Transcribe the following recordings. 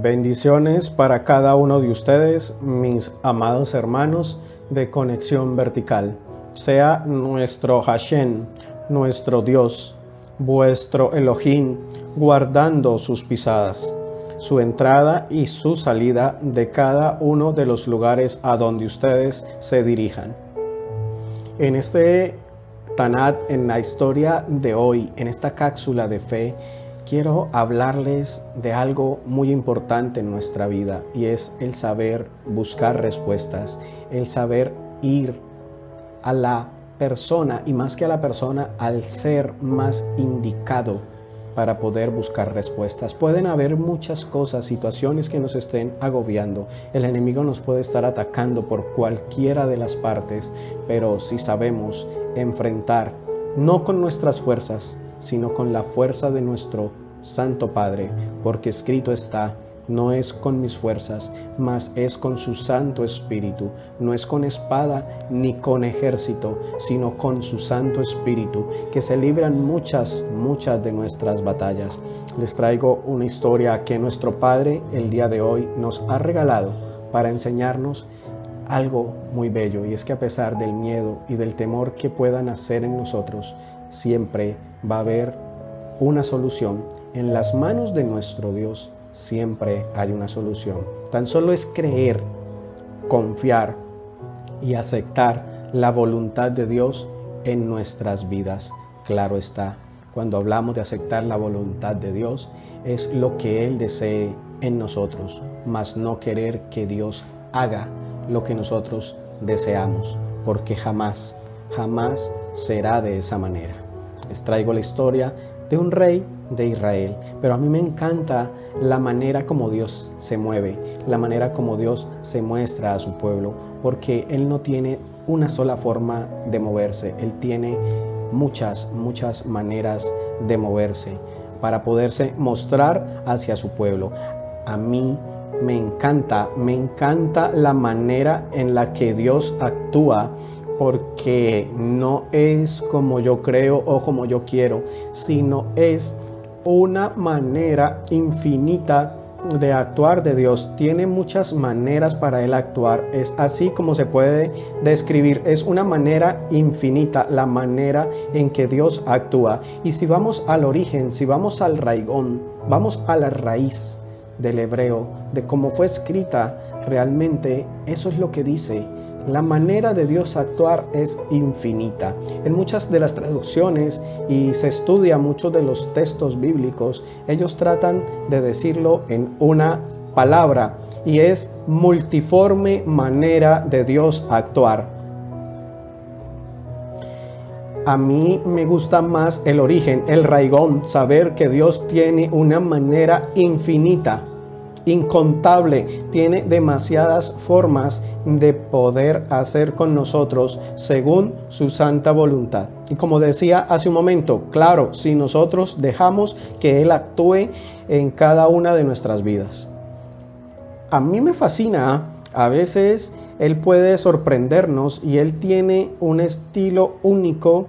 Bendiciones para cada uno de ustedes, mis amados hermanos de Conexión Vertical. Sea nuestro Hashem, nuestro Dios, vuestro Elohim, guardando sus pisadas, su entrada y su salida de cada uno de los lugares a donde ustedes se dirijan. En este Tanat, en la historia de hoy, en esta cápsula de fe, quiero hablarles de algo muy importante en nuestra vida, y es el saber buscar respuestas, el saber ir a la persona, y más que a la persona, al ser más indicado para poder buscar respuestas. Pueden haber muchas cosas, situaciones que nos estén agobiando. El enemigo nos puede estar atacando por cualquiera de las partes, pero si sabemos enfrentar, no con nuestras fuerzas, sino con la fuerza de nuestro Santo Padre, porque escrito está: no es con mis fuerzas, mas es con su Santo Espíritu. No es con espada ni con ejército, sino con su Santo Espíritu, que se libran muchas de nuestras batallas. Les traigo una historia que nuestro Padre el día de hoy nos ha regalado para enseñarnos algo muy bello, y es que a pesar del miedo y del temor que puedan hacer en nosotros, siempre va a haber una solución. En las manos de nuestro Dios siempre hay una solución. Tan solo es creer, confiar y aceptar la voluntad de Dios en nuestras vidas. Claro está, cuando hablamos de aceptar la voluntad de Dios, es lo que Él desee en nosotros, mas no querer que Dios haga lo que nosotros deseamos, porque jamás será de esa manera. Les traigo la historia de un rey de Israel, pero a mí me encanta la manera como Dios se mueve, la manera como Dios se muestra a su pueblo, porque Él no tiene una sola forma de moverse, Él tiene muchas maneras de moverse para poderse mostrar hacia su pueblo. A mí me encanta la manera en la que Dios actúa, porque no es como yo creo o como yo quiero, sino es una manera infinita de actuar de Dios. Tiene muchas maneras para Él actuar, es así como se puede describir, es una manera infinita la manera en que Dios actúa. Y si vamos al origen, si vamos al raigón, vamos a la raíz del hebreo, de cómo fue escrita, realmente eso es lo que dice. La manera de Dios actuar es infinita. En muchas de las traducciones, y se estudia muchos de los textos bíblicos, ellos tratan de decirlo en una palabra, y es multiforme manera de Dios actuar. A mí me gusta más el origen, el raigón, saber que Dios tiene una manera infinita, incontable, tiene demasiadas formas de poder hacer con nosotros según su santa voluntad. Y como decía hace un momento, claro, si nosotros dejamos que Él actúe en cada una de nuestras vidas. A mí me fascina, a veces Él puede sorprendernos, y Él tiene un estilo único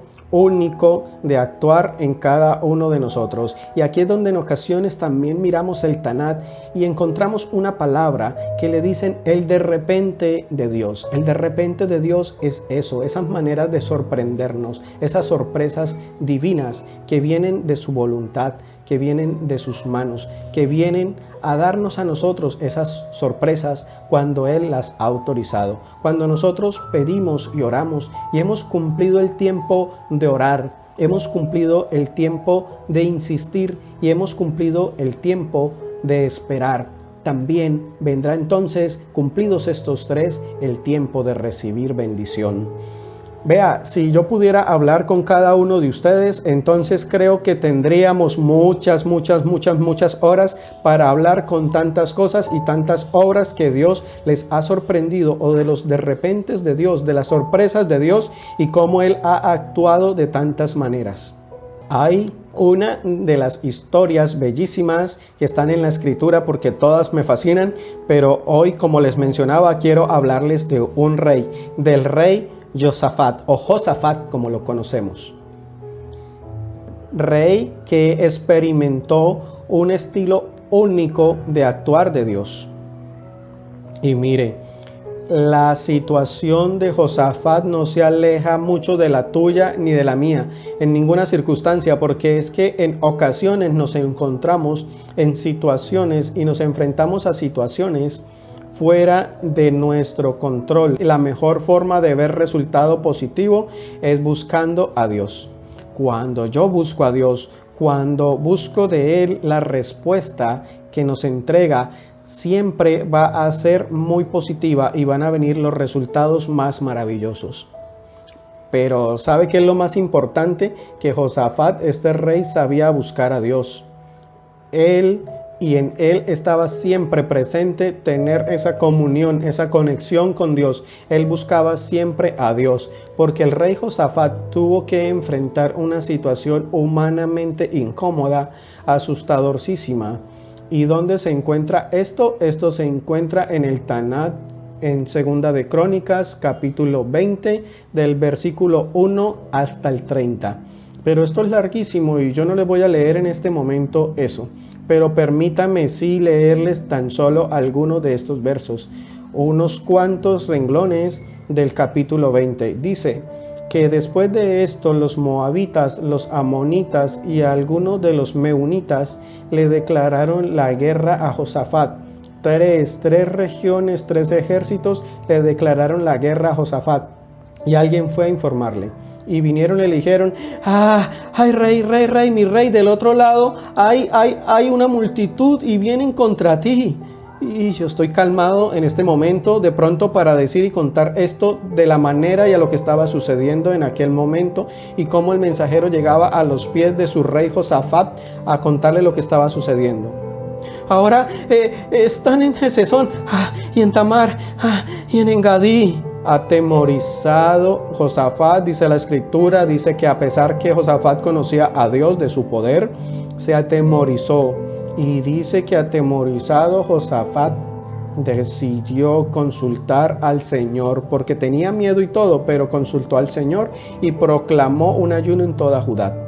de actuar en cada uno de nosotros. Y aquí es donde en ocasiones también miramos el Tanat y encontramos una palabra que le dicen el de repente de Dios. El de repente de Dios es eso, esas maneras de sorprendernos, esas sorpresas divinas que vienen de su voluntad, que vienen de sus manos, que vienen a darnos a nosotros esas sorpresas cuando Él las ha autorizado. Cuando nosotros pedimos y oramos y hemos cumplido el tiempo de orar, hemos cumplido el tiempo de insistir y hemos cumplido el tiempo de esperar, también vendrá entonces, cumplidos estos tres, el tiempo de recibir bendición. Vea, si yo pudiera hablar con cada uno de ustedes, entonces creo que tendríamos muchas horas para hablar con tantas cosas y tantas obras que Dios les ha sorprendido, o de los de repentes de Dios, de las sorpresas de Dios, y cómo Él ha actuado de tantas maneras. Hay una de las historias bellísimas que están en la Escritura, porque todas me fascinan, pero hoy, como les mencionaba, quiero hablarles de un rey, del rey Josafat, o Josafat como lo conocemos. Rey que experimentó un estilo único de actuar de Dios. Y mire, la situación de Josafat no se aleja mucho de la tuya ni de la mía, en ninguna circunstancia, porque es que en ocasiones nos encontramos en situaciones y nos enfrentamos a situaciones fuera de nuestro control. La mejor forma de ver resultado positivo es buscando a Dios. Cuando yo busco a Dios, cuando busco de Él la respuesta que nos entrega, siempre va a ser muy positiva y van a venir los resultados más maravillosos. Pero ¿sabe qué es lo más importante? Que Josafat, este rey, sabía buscar a Dios. En él estaba siempre presente tener esa comunión, esa conexión con Dios. Él buscaba siempre a Dios, porque el rey Josafat tuvo que enfrentar una situación humanamente incómoda, asustadorcísima. ¿Y dónde se encuentra esto? Esto se encuentra en el Tanat, en Segunda de Crónicas, capítulo 20, del versículo 1 hasta el 30. Pero esto es larguísimo y yo no les voy a leer en este momento eso. Pero permítame sí leerles tan solo algunos de estos versos, unos cuantos renglones del capítulo 20. Dice que después de esto los moabitas, los amonitas y algunos de los meunitas le declararon la guerra a Josafat. Tres regiones, 3 ejércitos le declararon la guerra a Josafat. Y alguien fue a informarle. Y vinieron y le dijeron: ay rey, mi rey, del otro lado hay una multitud y vienen contra ti. Y yo estoy calmado en este momento de pronto para decir y contar esto de la manera y a lo que estaba sucediendo en aquel momento, y cómo el mensajero llegaba a los pies de su rey Josafat a contarle lo que estaba sucediendo. Ahora están en Gesesón, y en Tamar, y en Engadí. Atemorizado Josafat, dice la escritura, dice que a pesar que Josafat conocía a Dios de su poder, se atemorizó. Y dice que atemorizado Josafat decidió consultar al Señor, porque tenía miedo y todo, pero consultó al Señor y proclamó un ayuno en toda Judá.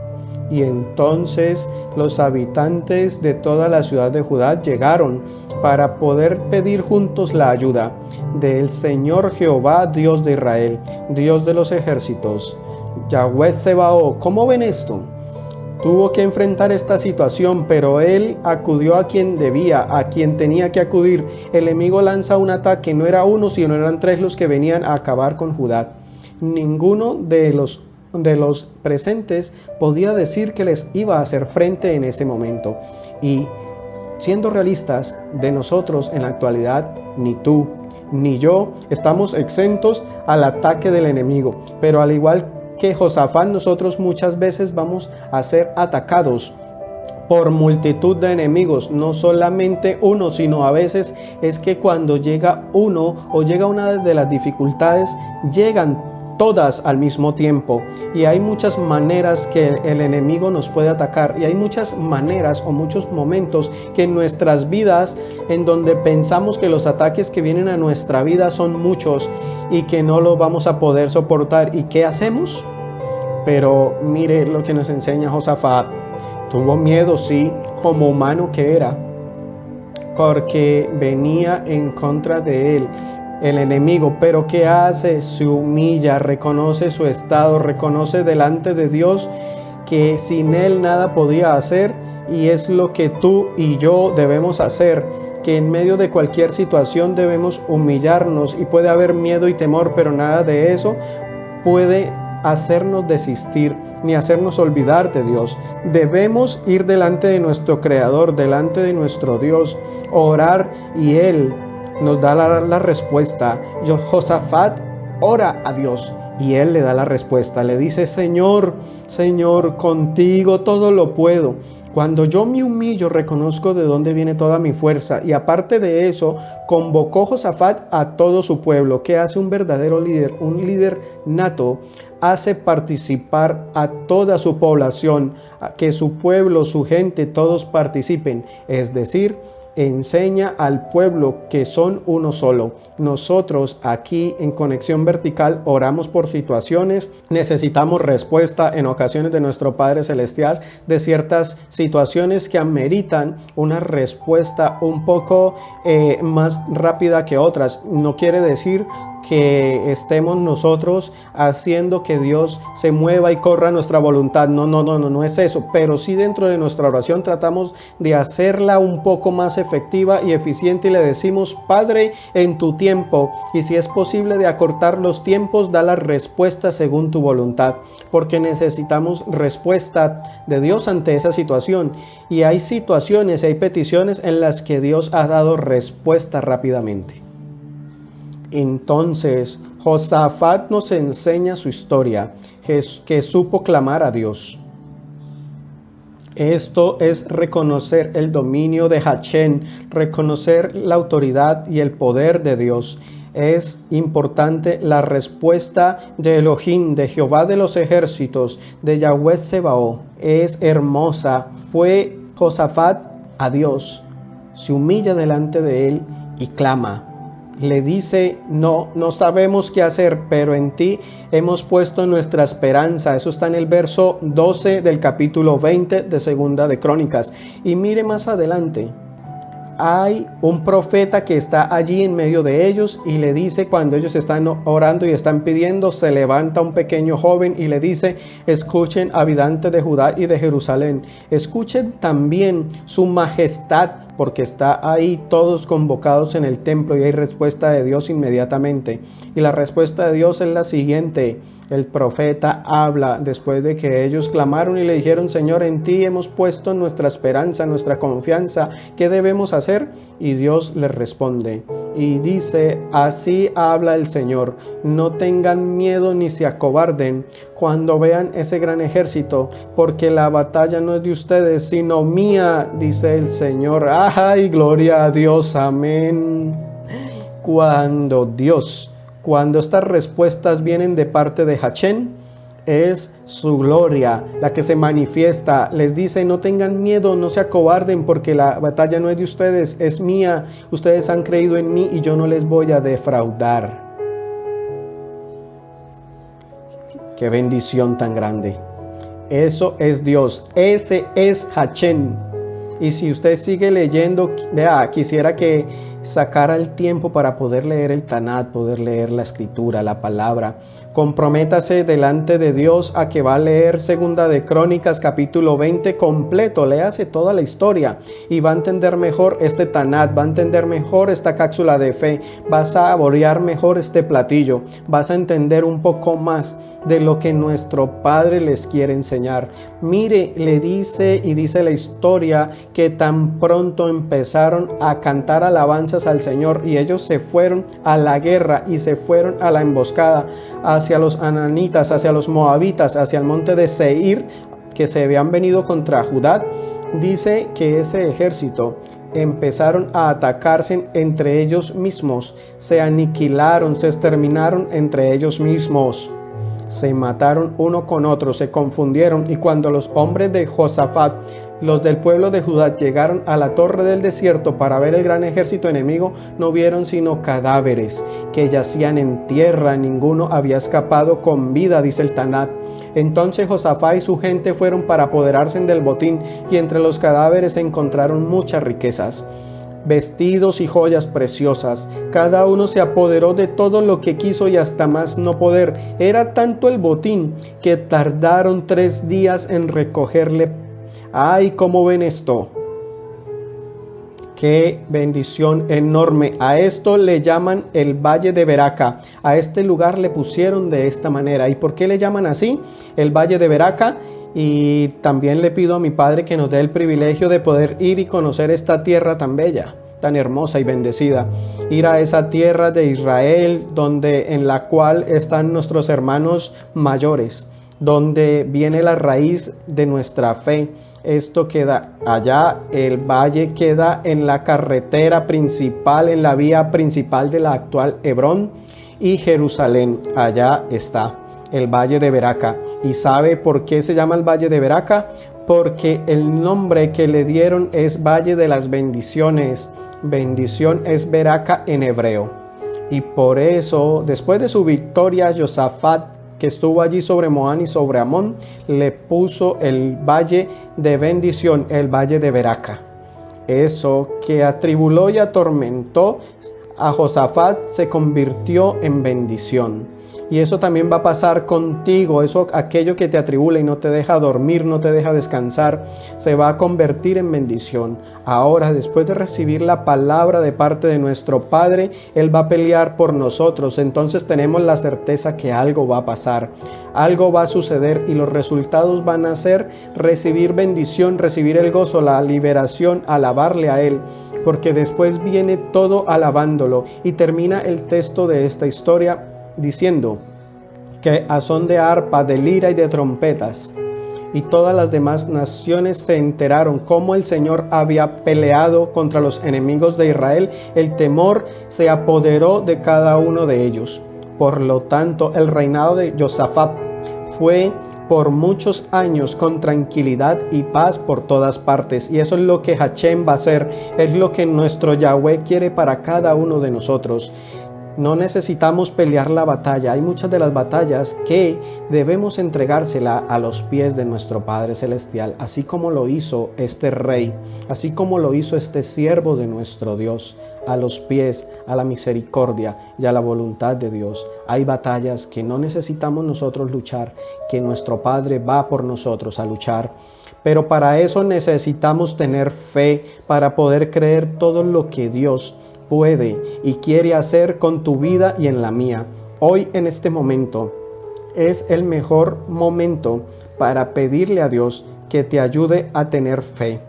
Y entonces los habitantes de toda la ciudad de Judá llegaron para poder pedir juntos la ayuda del Señor Jehová, Dios de Israel, Dios de los ejércitos, Yahweh Sebaot. ¿Cómo ven esto? Tuvo que enfrentar esta situación, pero él acudió a quien debía, a quien tenía que acudir. El enemigo lanza un ataque, no era uno, sino eran 3 los que venían a acabar con Judá. Ninguno de los presentes podía decir que les iba a hacer frente en ese momento. Y siendo realistas, de nosotros en la actualidad, ni tú ni yo estamos exentos al ataque del enemigo, pero al igual que Josafat, nosotros muchas veces vamos a ser atacados por multitud de enemigos, no solamente uno, sino a veces es que cuando llega uno o llega una de las dificultades, llegan todas al mismo tiempo, y hay muchas maneras que el enemigo nos puede atacar, y hay muchas maneras o muchos momentos que en nuestras vidas en donde pensamos que los ataques que vienen a nuestra vida son muchos y que no los vamos a poder soportar. ¿Y qué hacemos? Pero mire lo que nos enseña Josafat. Tuvo miedo, sí, como humano que era, porque venía en contra de él el enemigo, pero ¿qué hace? Se humilla, reconoce su estado, reconoce delante de Dios que sin él nada podía hacer, y es lo que tú y yo debemos hacer, que en medio de cualquier situación debemos humillarnos, y puede haber miedo y temor, pero nada de eso puede hacernos desistir ni hacernos olvidar de Dios. Debemos ir delante de nuestro Creador, delante de nuestro Dios, orar, y Él nos da la respuesta. Josafat ora a Dios y Él le da la respuesta. Le dice: Señor, contigo todo lo puedo. Cuando yo me humillo, reconozco de dónde viene toda mi fuerza. Y aparte de eso, convocó Josafat a todo su pueblo. ¿Qué hace un verdadero líder? Un líder nato hace participar a toda su población, a que su pueblo, su gente, todos participen. Es decir, enseña al pueblo que son uno solo. Nosotros aquí en Conexión Vertical oramos por situaciones, necesitamos respuesta en ocasiones de nuestro Padre Celestial de ciertas situaciones que ameritan una respuesta un poco más rápida que otras. No quiere decir que estemos nosotros haciendo que Dios se mueva y corra nuestra voluntad. No es eso, pero sí dentro de nuestra oración tratamos de hacerla un poco más efectiva y eficiente y le decimos: Padre, en tu tiempo, y si es posible de acortar los tiempos, da la respuesta según tu voluntad, porque necesitamos respuesta de Dios ante esa situación, y hay situaciones, hay peticiones en las que Dios ha dado respuesta rápidamente. Entonces, Josafat nos enseña su historia, que supo clamar a Dios. Esto es reconocer el dominio de Hachén, reconocer la autoridad y el poder de Dios. Es importante la respuesta de Elohim, de Jehová de los ejércitos, de Yahweh Sebaot. Es hermosa. Fue Josafat a Dios, se humilla delante de él y clama. Le dice: no sabemos qué hacer, pero en ti hemos puesto nuestra esperanza. Eso está en el verso 12 del capítulo 20 de Segunda de Crónicas. Y mire más adelante, hay un profeta que está allí en medio de ellos y le dice, cuando ellos están orando y están pidiendo, se levanta un pequeño joven y le dice: escuchen, habitantes de Judá y de Jerusalén, escuchen también su majestad, porque está ahí todos convocados en el templo. Y hay respuesta de Dios inmediatamente, y la respuesta de Dios es la siguiente. El profeta habla después de que ellos clamaron y le dijeron: Señor, en ti hemos puesto nuestra esperanza, nuestra confianza, ¿qué debemos hacer? Y Dios les responde y dice: así habla el Señor, no tengan miedo ni se acobarden cuando vean ese gran ejército, porque la batalla no es de ustedes sino mía, dice el Señor. ¡Ay, gloria a Dios! Amén. Cuando estas respuestas vienen de parte de Hachén, es su gloria la que se manifiesta. Les dice: no tengan miedo, no se acobarden, porque la batalla no es de ustedes, es mía. Ustedes han creído en mí y yo no les voy a defraudar. ¡Qué bendición tan grande! Eso es Dios, ese es Hachén. Y si usted sigue leyendo, vea, quisiera que sacara el tiempo para poder leer el Tanat, poder leer la escritura, la palabra. Comprométase delante de Dios a que va a leer Segunda de Crónicas capítulo 20 completo. Léase toda la historia y va a entender mejor este Tanat, va a entender mejor esta cápsula de fe, vas a saborear mejor este platillo, vas a entender un poco más de lo que nuestro Padre les quiere enseñar. Mire, le dice la historia que tan pronto empezaron a cantar alabanzas al Señor, y ellos se fueron a la guerra y se fueron a la emboscada hacia los ananitas, hacia los moabitas, hacia el monte de Seir, que se habían venido contra Judá. Dice que ese ejército empezaron a atacarse entre ellos mismos, se aniquilaron, se exterminaron entre ellos mismos. Se mataron uno con otro, se confundieron, y cuando los hombres de Josafat, los del pueblo de Judá, llegaron a la torre del desierto para ver el gran ejército enemigo, no vieron sino cadáveres que yacían en tierra. Ninguno había escapado con vida, dice el Tanat. Entonces Josafat y su gente fueron para apoderarse del botín, y entre los cadáveres se encontraron muchas riquezas, vestidos y joyas preciosas. Cada uno se apoderó de todo lo que quiso y hasta más no poder. Era tanto el botín que tardaron 3 días en recogerle. ¡Ay, cómo ven esto! ¡Qué bendición enorme! A esto le llaman el Valle de Beraca. A este lugar le pusieron de esta manera. ¿Y por qué le llaman así? El Valle de Beraca. Y también le pido a mi Padre que nos dé el privilegio de poder ir y conocer esta tierra tan bella, tan hermosa y bendecida. Ir a esa tierra de Israel, en la cual están nuestros hermanos mayores, donde viene la raíz de nuestra fe. Esto queda allá, el valle queda en la carretera principal, en la vía principal de la actual Hebrón y Jerusalén. Allá está el Valle de Beraca. ¿Y sabe por qué se llama el Valle de Beraca? porque el nombre que le dieron es Valle de las Bendiciones. Bendición es Beraca en hebreo. Y por eso, después de su victoria, Josafat, que estuvo allí sobre Moab y sobre Amón, le puso el valle de bendición, el valle de Beraca. Eso que atribuló y atormentó a Josafat se convirtió en bendición. Y eso también va a pasar contigo. Eso, aquello que te atribula y no te deja dormir, no te deja descansar, se va a convertir en bendición. Ahora, después de recibir la palabra de parte de nuestro Padre, Él va a pelear por nosotros. Entonces tenemos la certeza que algo va a pasar, algo va a suceder y los resultados van a ser recibir bendición, recibir el gozo, la liberación, alabarle a Él. Porque después viene todo alabándolo y termina el texto de esta historia diciendo que a son de arpa, de lira y de trompetas, y todas las demás naciones se enteraron cómo el Señor había peleado contra los enemigos de Israel. El temor se apoderó de cada uno de ellos. Por lo tanto, el reinado de Josafat fue por muchos años con tranquilidad y paz por todas partes. Y eso es lo que Hashem va a hacer, es lo que nuestro Yahweh quiere para cada uno de nosotros. No necesitamos pelear la batalla. Hay muchas de las batallas que debemos entregársela a los pies de nuestro Padre Celestial, así como lo hizo este rey, así como lo hizo este siervo de nuestro Dios, a los pies, a la misericordia y a la voluntad de Dios. Hay batallas que no necesitamos nosotros luchar, que nuestro Padre va por nosotros a luchar. Pero para eso necesitamos tener fe, para poder creer todo lo que Dios puede y quiere hacer con tu vida y en la mía. Hoy, en este momento, es el mejor momento para pedirle a Dios que te ayude a tener fe.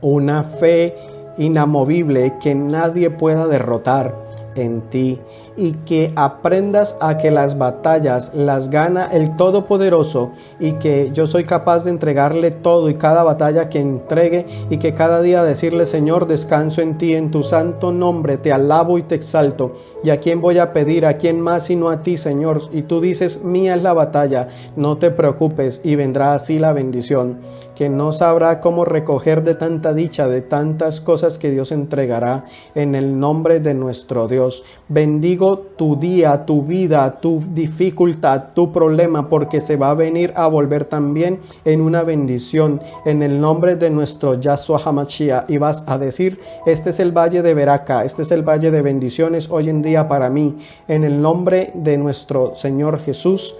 Una fe inamovible que nadie pueda derrotar en ti, y que aprendas a que las batallas las gana el Todopoderoso, y que yo soy capaz de entregarle todo y cada batalla que entregue, y que cada día decirle: Señor, descanso en ti, en tu santo nombre, te alabo y te exalto. ¿Y a quién voy a pedir? ¿A quién más sino a ti, Señor? Y tú dices: mía es la batalla, no te preocupes, y vendrá así la bendición, que no sabrá cómo recoger de tanta dicha, de tantas cosas que Dios entregará en el nombre de nuestro Dios. Bendigo tu día, tu vida, tu dificultad, tu problema, porque se va a venir a volver también en una bendición en el nombre de nuestro Yahshua HaMashiach. Y vas a decir: este es el valle de Beraca, este es el valle de bendiciones hoy en día para mí, en el nombre de nuestro Señor Jesús.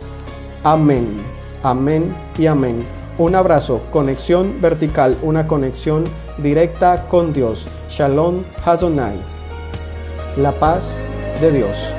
Amén, amén y amén. Un abrazo, conexión vertical, una conexión directa con Dios. Shalom Hazonai. La paz de Dios.